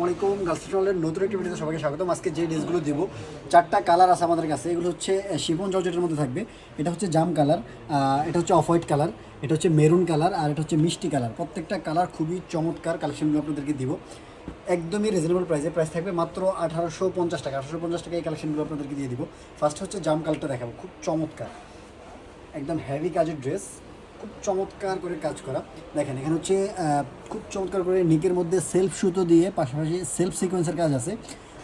আলাইকুম। গার্লস চ্যানেলের নতুন একটি ভিডিওতে সবাইকে স্বাগতম। আজকে যে ড্রেসগুলো দিব, চারটা কালার আছে আমাদের কাছে। এগুলো হচ্ছে শিফন জর্জেটের মধ্যে থাকবে। এটা হচ্ছে জাম কালার, এটা হচ্ছে অফ হোয়াইট কালার, এটা হচ্ছে মেরুন কালার, আর এটা হচ্ছে মিষ্টি কালার। প্রত্যেকটা কালার খুবই চমৎকার কালেকশনগুলো আপনাদেরকে দিব একদমই রিজনেবল প্রাইসে। প্রাইস থাকবে মাত্র 1850 টাকা। 1850 টাকা এই কালেকশনগুলো আপনাদেরকে দিয়ে দিব। ফার্স্ট হচ্ছে জাম কালারটা দেখাবো, খুব চমৎকার, একদম হেভি কাজের ড্রেস, খুব চমৎকার করে কাজ করা। দেখেন এখানে হচ্ছে খুব চমৎকার করে নিকের মধ্যে সেলফ সুতো দিয়ে পাশাপাশি সেলফ সিকোয়েন্সের কাজ আছে,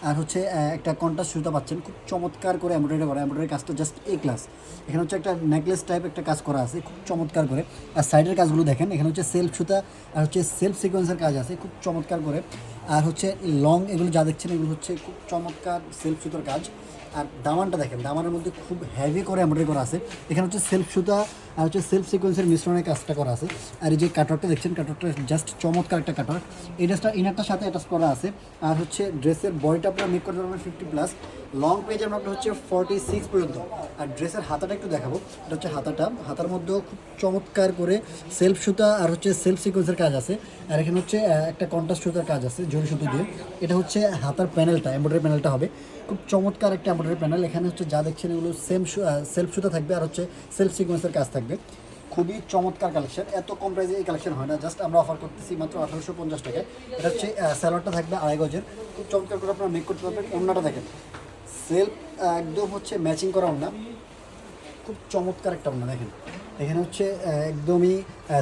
আর হচ্ছে একটা কন্ট্রাস্ট সুতো পাচ্ছেন। খুব চমৎকার করে এমব্রয়ডারি করা, এমব্রয়ডারি কাজটা জাস্ট এ ক্লাস। এখানে হচ্ছে একটা নেকলেস টাইপ একটা কাজ করা আছে, খুব চমৎকার করে। আর সাইডের কাজগুলো দেখেন, এখানে হচ্ছে সেলফ সুতা আর হচ্ছে সেলফ সিকোয়েন্সের কাজ আছে, খুব চমৎকার করে। আর হচ্ছে লং, এগুলো যা দেখছেন এগুলো হচ্ছে খুব চমৎকার সেলফ সুতোর কাজ। আর দামানটা দেখেন, দামানের মধ্যে খুব হেভি করে এমব্রয়ডারি করা আছে। এখানে হচ্ছে সেলফ সুতা আর হচ্ছে সেলফ সিকোয়েন্সের মিশ্রণের কাজটা করা আছে। আর এই যে কাটওয়ার্কটা দেখছেন, কাটওয়ার্কটা জাস্ট চমৎকার একটা কাটওয়ার্ক। এই ড্রেসটা ইনারটার সাথে অ্যাটাচ করা আছে। আর হচ্ছে ড্রেসের বডিটা আপনারা মেক করতে পারবেন 50+, লং পেজ আপনার হচ্ছে 46 পর্যন্ত। আর ড্রেসের হাতাটা একটু দেখাবো। এটা হচ্ছে হাতাটা, হাতার মধ্যেও খুব চমৎকার করে সেলফ সুতা আর হচ্ছে সেলফ সিকোয়েন্সের কাজ আছে। আর এখানে হচ্ছে একটা কন্ট্রাস্ট সুতার কাজ আছে জরি সুতো দিয়ে। এটা হচ্ছে হাতার প্যানেলটা, এমব্রয়ডারি প্যানেলটা হবে খুব চমৎকার একটা এমব্রয়ডারি প্যানেল। এখানে হচ্ছে যা দেখছেন এগুলো সেলফ সুতা থাকবে আর হচ্ছে সেলফ সিকোয়েন্সের কাজ থাকবে। খুবই চমৎকার কালেকশন, এত কম প্রাইসে এই কালেকশন হয় না। জাস্ট আমরা অফার করতেছি মাত্র 1850 টাকায়। এটা হচ্ছে স্যালোয়ারটা থাকবে 2.5 গজের, খুব চমৎকার করে আপনারা মেক করতে পারবেন। ওড়নাটা দেখেন, সেলফ একদম হচ্ছে ম্যাচিং করা ওড়না, খুব চমৎকার একটা ওড়না। দেখেন এখানে হচ্ছে একদমই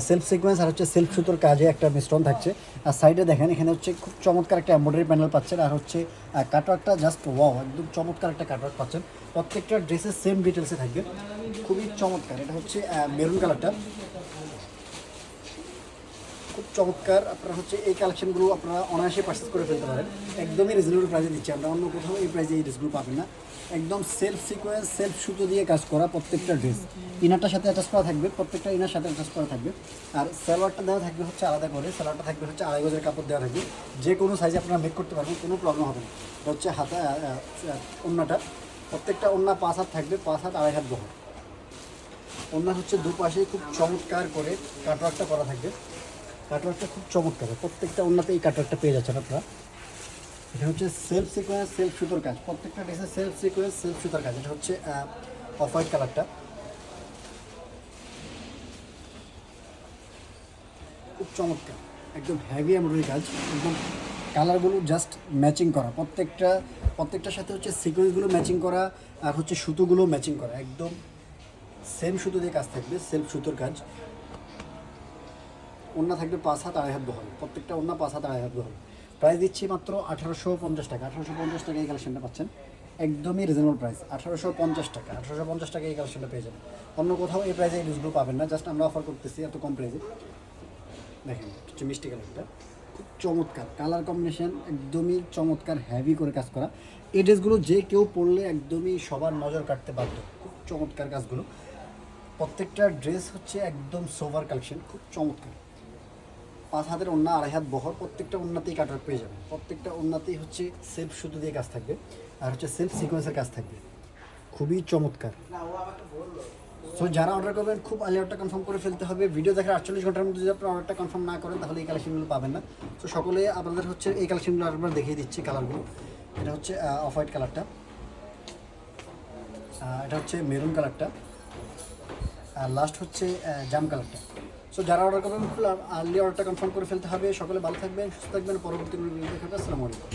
সেলফ সিকোয়েন্স আর হচ্ছে সেলফ সুতোর কাজে একটা মিশ্রণ থাকছে। আর সাইডে দেখেন এখানে হচ্ছে খুব চমৎকার একটা এমব্রয়ডারি প্যানেল পাচ্ছেন। আর হচ্ছে কাটওয়ার্কটা জাস্ট ওয়াও, একদম চমৎকার একটা কাটওয়ার্ক পাচ্ছেন। প্রত্যেকটা ড্রেসের সেম ডিটেলসে থাকবে, খুবই চমৎকার। এটা হচ্ছে মেরুন কালারটা, খুব চমৎকার। আপনারা হচ্ছে এই কালেকশনগুলো আপনারা অনায়াসে পারচেস করে ফেলতে পারেন, একদমই রিজনেবল প্রাইসে দিচ্ছি আমরা। অন্য কোথাও এই প্রাইসে এই ড্রেসগুলো পাবেন না। একদম সেলফ সিকোয়েন্স সেলফ সুতো দিয়ে কাজ করা প্রত্যেকটা ড্রেস। ইনারটার সাথে অ্যাটাচ করা থাকবে, প্রত্যেকটা ইনার সাথে অ্যাটাচ করা থাকবে। আর সালোয়ারটা দেওয়া থাকবে হচ্ছে আলাদা করে, সালোয়ারটা থাকবে হচ্ছে 2.5 গজের কাপড় দেওয়া থাকবে। যে কোনো সাইজে আপনারা মেক করতে পারবেন, কোনো প্রবলেম হবে না। এটা হচ্ছে হাতা ওড়নাটা, প্রত্যেকটা ওড়না 5 হাত থাকবে, 5 হাত 2.5 হাত বহর। ওড়না হচ্ছে দুপাশে খুব চমৎকার করে কাটওয়ার্কটা করা থাকবে। কাটওয়ার্কটা খুব চমৎকার, প্রত্যেকটা ওড়নাতে এই কাটওয়ার্কটা পেয়ে যাচ্ছেন আপনারা। এটা হচ্ছে সেলফ সিকোয়েন্স সেলফ সুতোর কাজ, প্রত্যেকটা ড্রেসে সেলফ সিকোয়েন্স সেলফ সুতোর কাজ। এটা হচ্ছে অফ হোয়াইট কালারটা, খুব চমৎকার, একদম হেভি এমব্রয়ডারি কাজ। একদম কালারগুলো জাস্ট ম্যাচিং করা, প্রত্যেকটার সাথে হচ্ছে সিকোয়েন্সগুলো ম্যাচিং করা আর হচ্ছে সুতোগুলো ম্যাচিং করা। একদম সেম সুতো দিয়ে কাজ থাকবে, সেলফ সুতোর কাজ। ওড়না থাকবে 5 হাত 2.5 হাত বহর, প্রত্যেকটা ওড়না 5 হাত 2.5 হাত বহর। প্রাইস দিচ্ছি মাত্র 1850 টাকা। 1850 টাকা এই কালেকশনটা পাচ্ছেন, একদমই রিজনেবল প্রাইস। 1850 টাকা, 1850 টাকা এই কালেকশনটা পেয়ে যাবেন। অন্য কোথাও এই প্রাইসে এই ড্রেসগুলো পাবেন না, জাস্ট আমরা অফার করতেছি এত কম প্রাইসে। দেখেন হচ্ছে মিষ্টি কালারটা, খুব চমৎকার কালার কম্বিনেশন, একদমই চমৎকার হেভি করে কাজ করা। এই ড্রেসগুলো যে কেউ পরলে একদমই সবার নজর কাটতে বাধ্য, খুব চমৎকার কাজগুলো। প্রত্যেকটা ড্রেস হচ্ছে একদম সোভার কালেকশন, খুব চমৎকার। 5 হাতের ওড়না 2.5 হাত বহর, প্রত্যেকটা ওড়নাতেই কাটওয়ার্ক পেয়ে যাবেন। প্রত্যেকটা ওড়নাতেই হচ্ছে সেলফ সুতো দিয়ে কাজ থাকবে আর হচ্ছে সেলফ সিকোয়েন্সের কাজ থাকবে, খুবই চমৎকার। সো যারা অর্ডার করবেন খুব আগে অর্ডারটা কনফার্ম করে ফেলতে হবে। ভিডিও দেখার 48 ঘন্টার মধ্যে যদি আপনারা অর্ডারটা কনফার্ম না করেন তাহলে এই কালেকশনগুলো পাবেন না। তো সকলে আপনাদের হচ্ছে এই কালেকশনগুলো আপনারা দেখিয়ে দিচ্ছি কালারগুলো। এটা হচ্ছে অফ হোয়াইট কালারটা, এটা হচ্ছে মেরুন কালারটা, আর লাস্ট হচ্ছে জাম কালারটা। সো যারা অর্ডার করবেন খুব আর্লি অর্ডারটা কনফার্ম করে ফেলতে হবে। সকলে ভালো থাকবেন, সুস্থ থাকবেন। পরবর্তী ভিডিও দেখাবে। আসসালামু আলাইকুম।